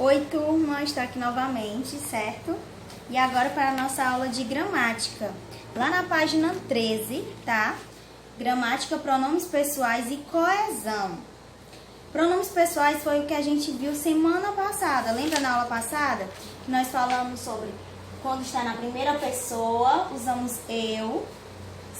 Oi, turma, estou aqui novamente, certo? E agora para a nossa aula de gramática. Lá na página 13, tá? Gramática, pronomes pessoais e coesão. Pronomes pessoais foi o que a gente viu semana passada. Lembra na aula passada? Que nós falamos sobre quando está na primeira pessoa, usamos eu.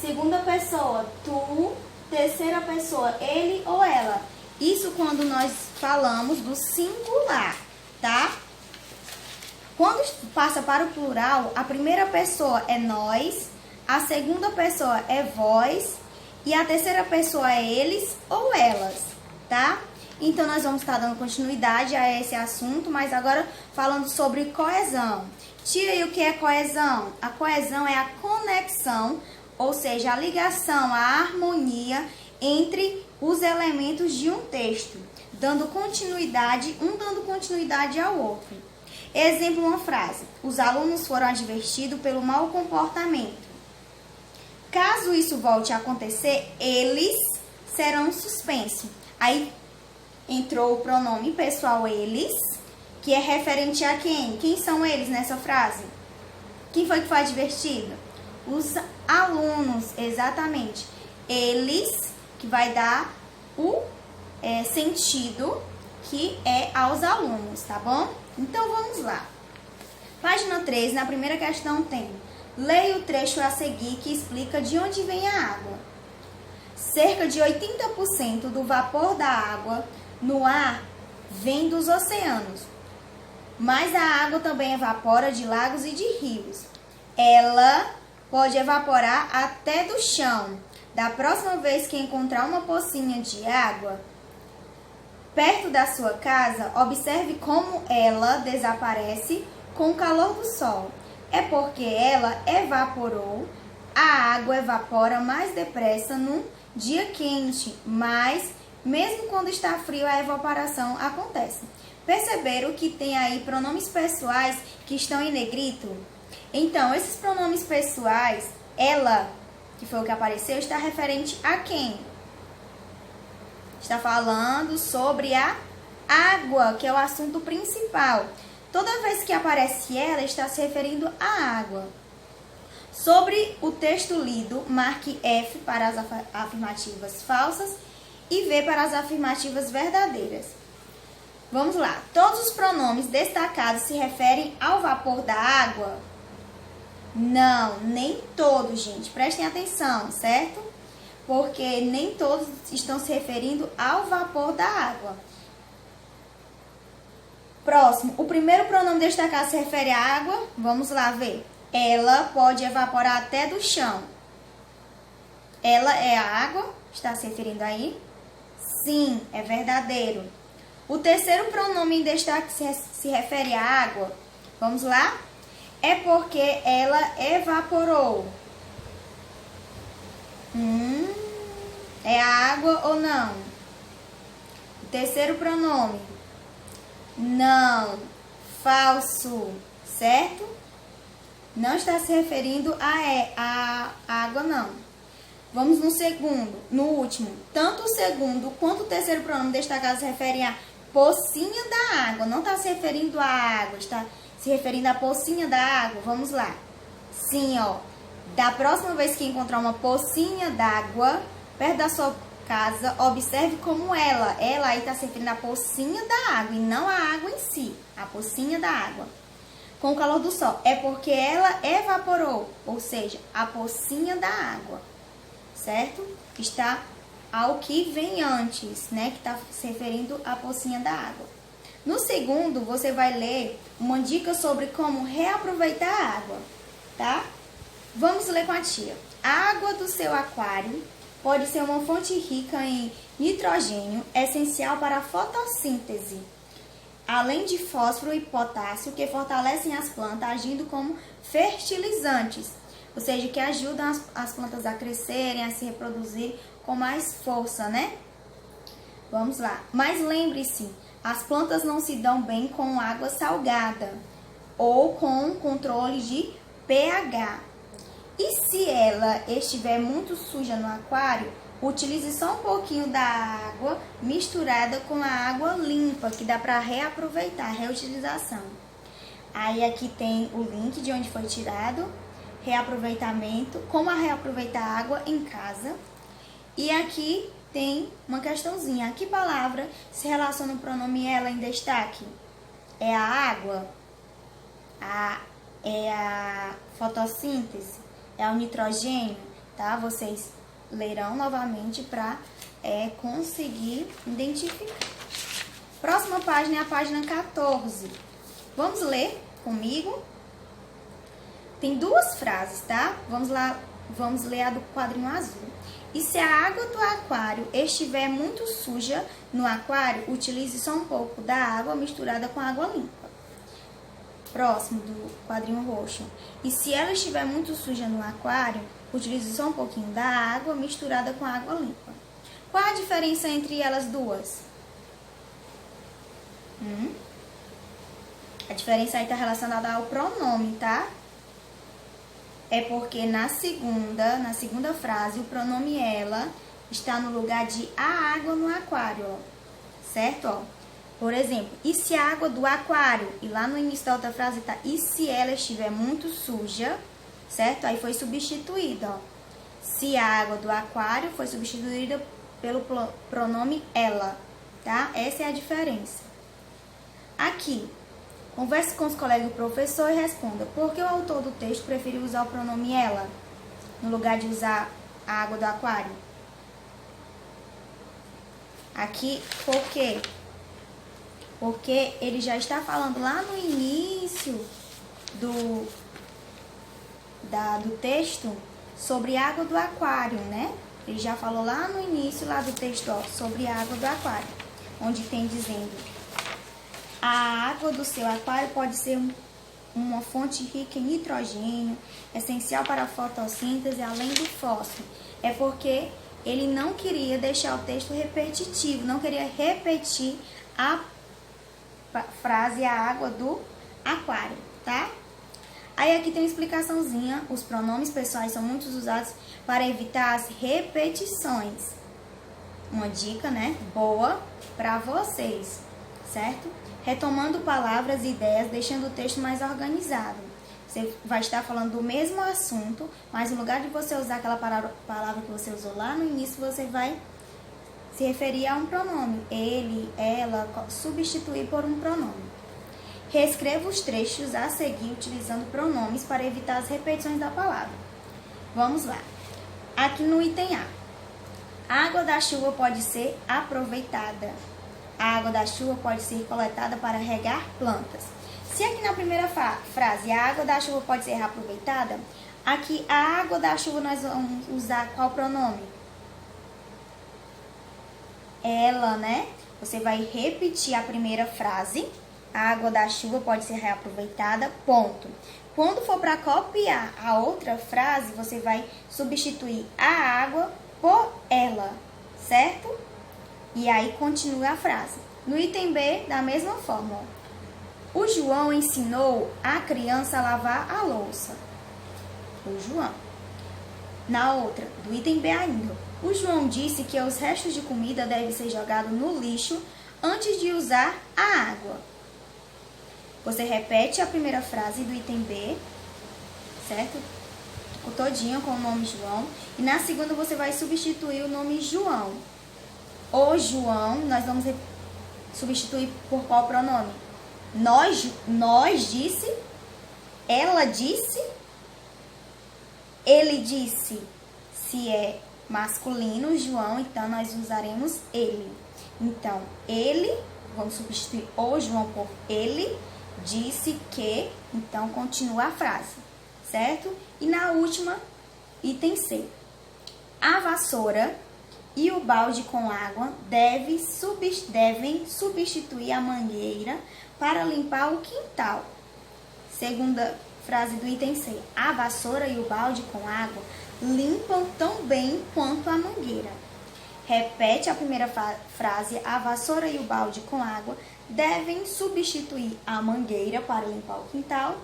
Segunda pessoa, tu. Terceira pessoa, ele ou ela. Isso quando nós falamos do singular, tá? Quando passa para o plural, a primeira pessoa é nós, a segunda pessoa é vós e a terceira pessoa é eles ou elas, tá? Então, nós vamos estar dando continuidade a esse assunto, mas agora falando sobre coesão. Tia, e o que é coesão? A coesão é a conexão, ou seja, a ligação, a harmonia entre os elementos de um texto, dando continuidade, um dando continuidade ao outro. Exemplo, uma frase. Os alunos foram advertidos pelo mau comportamento. Caso isso volte a acontecer, eles serão suspensos. Aí entrou o pronome pessoal eles, que é referente a quem? Quem são eles nessa frase? Quem foi que foi advertido? Os alunos, exatamente. Eles, que vai dar o sentido que é aos alunos, tá bom? Então, vamos lá. Página 13, na primeira questão tem: leia o trecho a seguir que explica de onde vem a água. Cerca de 80% do vapor da água no ar vem dos oceanos, mas a água também evapora de lagos e de rios. Ela pode evaporar até do chão. Da próxima vez que encontrar uma pocinha de água perto da sua casa, observe como ela desaparece com o calor do sol. É porque ela evaporou. A água evapora mais depressa num dia quente, mas mesmo quando está frio, a evaporação acontece. Perceberam que tem aí pronomes pessoais que estão em negrito? Então, esses pronomes pessoais, ela, que foi o que apareceu, está referente a quem? Está falando sobre a água, que é o assunto principal. Toda vez que aparece ela, está se referindo à água. Sobre o texto lido, marque F para as afirmativas falsas e V para as afirmativas verdadeiras. Vamos lá. Todos os pronomes destacados se referem ao vapor da água? Não, nem todos, gente. Prestem atenção, certo? Porque nem todos estão se referindo ao vapor da água. Próximo. O primeiro pronome destacado se refere à água? Vamos lá ver. Ela pode evaporar até do chão. Ela é a água? Está se referindo aí? Sim, é verdadeiro. O terceiro pronome em destaque se refere à água. Vamos lá? É porque ela evaporou. É a água ou não? O terceiro pronome. Não. Falso. Certo? Não está se referindo a água, não. Vamos no segundo, no último. Tanto o segundo quanto o terceiro pronome destacado se referem a pocinha da água. Não está se referindo à água, está se referindo à pocinha da água. Vamos lá. Sim, ó. Da próxima vez que encontrar uma pocinha d'água perto da sua casa, observe como ela aí está se referindo à pocinha da água e não à água em si. A pocinha da água. Com o calor do sol. É porque ela evaporou, ou seja, a pocinha da água. Certo? Está ao que vem antes, né? Que está se referindo à pocinha da água. No segundo, você vai ler uma dica sobre como reaproveitar a água, tá? Vamos ler com a tia. A água do seu aquário pode ser uma fonte rica em nitrogênio, essencial para a fotossíntese, além de fósforo e potássio, que fortalecem as plantas, agindo como fertilizantes, ou seja, que ajudam as plantas a crescerem, a se reproduzir com mais força, né? Vamos lá. Mas lembre-se, as plantas não se dão bem com água salgada ou com controle de pH. E se ela estiver muito suja no aquário, Utilize só um pouquinho da água misturada com a água limpa, que dá para reaproveitar, reutilização. Aí aqui tem o link de onde foi tirado, reaproveitamento, como reaproveitar água em casa. E aqui tem uma questãozinha, a que palavra se relaciona o pronome ela em destaque? É a água? É a fotossíntese? É o nitrogênio? Tá? Vocês lerão novamente para conseguir identificar. Próxima página é a página 14. Vamos ler comigo? Tem duas frases, tá? Vamos lá, vamos ler a do quadrinho azul. E se a água do aquário estiver muito suja no aquário, utilize só um pouco da água misturada com água limpa. Próximo do quadrinho roxo. E se ela estiver muito suja no aquário, utilize só um pouquinho da água misturada com água limpa. Qual a diferença entre elas duas? A diferença aí está relacionada ao pronome, tá? É porque na segunda frase, o pronome ela está no lugar de a água no aquário, ó. Certo? Ó. Por exemplo, e se a água do aquário? E lá no início da outra frase tá, e se ela estiver muito suja, certo? Aí foi substituída, ó. Se a água do aquário foi substituída pelo pronome ela, tá? Essa é a diferença. Aqui, converse com os colegas do professor e responda: por que o autor do texto preferiu usar o pronome ela no lugar de usar a água do aquário? Aqui, por quê? Porque ele já está falando lá no início do texto sobre água do aquário, né? Ele já falou lá no início lá do texto, ó, sobre a água do aquário, onde tem dizendo: a água do seu aquário pode ser uma fonte rica em nitrogênio, essencial para a fotossíntese, além do fósforo. É porque ele não queria deixar o texto repetitivo, não queria repetir a frase a água do aquário, tá? Aí aqui tem uma explicaçãozinha. Os pronomes pessoais são muito usados para evitar as repetições. Uma dica, né? Boa para vocês, certo? Retomando palavras e ideias, deixando o texto mais organizado. Você vai estar falando do mesmo assunto, mas no lugar de você usar aquela palavra que você usou lá no início, você vai se referir a um pronome. Ele, ela, substituir por um pronome. Reescreva os trechos a seguir utilizando pronomes para evitar as repetições da palavra. Vamos lá. Aqui no item A. A água da chuva pode ser aproveitada. A água da chuva pode ser coletada para regar plantas. Se aqui na primeira frase a água da chuva pode ser reaproveitada, aqui a água da chuva nós vamos usar qual pronome? Ela, né? Você vai repetir a primeira frase. A água da chuva pode ser reaproveitada, ponto. Quando for para copiar a outra frase, você vai substituir a água por ela, certo? E aí continua a frase. No item B, da mesma forma, ó. O João ensinou a criança a lavar a louça. O João. Na outra, do item B ainda. O João disse que os restos de comida devem ser jogados no lixo antes de usar a água. Você repete a primeira frase do item B, certo? O todinho com o nome João. E na segunda você vai substituir o nome João. O João, nós vamos substituir por qual pronome? Nós disse, ela disse, ele disse. Se é masculino, João, então nós usaremos ele. Então, ele, vamos substituir o João por ele, disse que, então continua a frase, certo? E na última, item C. A vassoura e o balde com água devem substituir a mangueira para limpar o quintal. Segunda frase do item C. A vassoura e o balde com água limpam tão bem quanto a mangueira. Repete a primeira frase. A vassoura e o balde com água devem substituir a mangueira para limpar o quintal.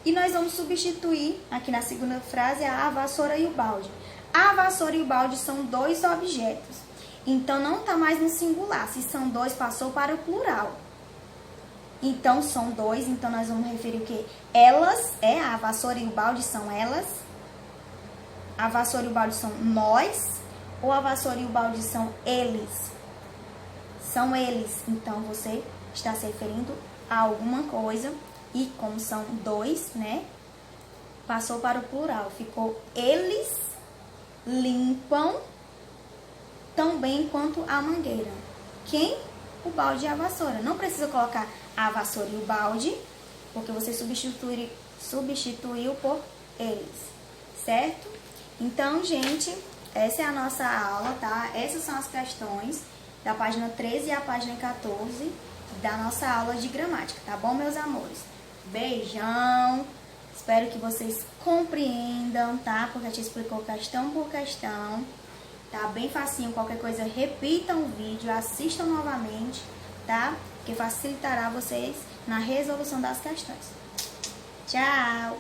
E nós vamos substituir, aqui na segunda frase, a vassoura e o balde. A vassoura e o balde são dois objetos. Então, não está mais no singular. Se são dois, passou para o plural. Então, são dois. Então, nós vamos referir o quê? Elas, a vassoura e o balde são elas. A vassoura e o balde são nós. Ou a vassoura e o balde são eles? São eles. Então, você está se referindo a alguma coisa. E como são dois, né? Passou para o plural. Ficou eles limpam tão bem quanto a mangueira. Quem? O balde e a vassoura. Não precisa colocar a vassoura e o balde, porque você substituiu por eles, certo? Então, gente, essa é a nossa aula, tá? Essas são as questões da página 13 e a página 14 da nossa aula de gramática, tá bom, meus amores? Beijão! Espero que vocês compreendam, tá? Porque a gente explicou questão por questão. Tá bem facinho, qualquer coisa repitam o vídeo, assistam novamente, tá? Que facilitará vocês na resolução das questões. Tchau!